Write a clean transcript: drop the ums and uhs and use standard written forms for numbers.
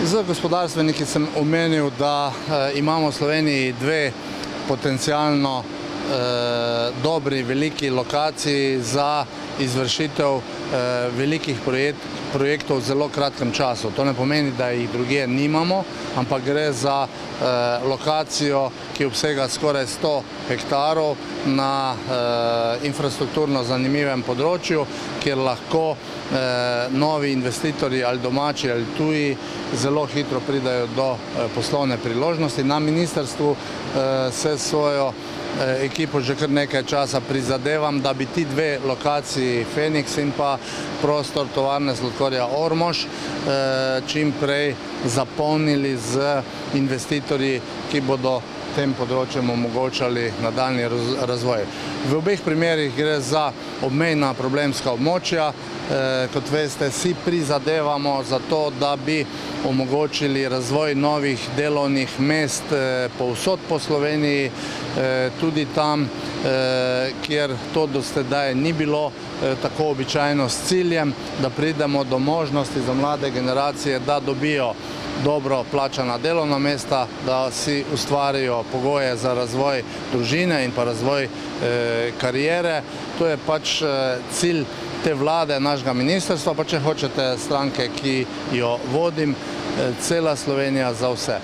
Z gospodarstveniki sem omenil, da imamo v Sloveniji dve potencialno dobri, veliki lokaciji za izvršitev velikih projektov v zelo kratkem času. To ne pomeni, da jih drugje nimamo, ampak gre za lokacijo, ki obsega skoraj 100 hektarov na infrastrukturno zanimivem področju, kjer lahko novi investitorji ali domači ali tuji zelo hitro pridajo do poslovne priložnosti. Na ministrstvu se svojo ekipo že kar nekaj časa prizadevam, da bi ti dve lokaciji, Feniks in pa prostor tovarne sladkorja Ormož, čim prej zapolnili z investitorji, ki bodo tem področjem omogočali nadaljnji razvoj. V obeh primerih gre za obmejna problemska območja. Kot veste, si prizadevamo za to, da bi omogočili razvoj novih delovnih mest povsod po Sloveniji, tudi tam, kjer to do sedaj ni bilo tako običajno, s ciljem, da pridemo do možnosti za mlade generacije, da dobijo dobro plačana delovna mesta, da si ustvarijo pogoje za razvoj družine in pa razvoj kariere. To je pač cilj te vlade, našega ministrstva, pa če hočete stranke, ki jo vodim, cela Slovenija za vse.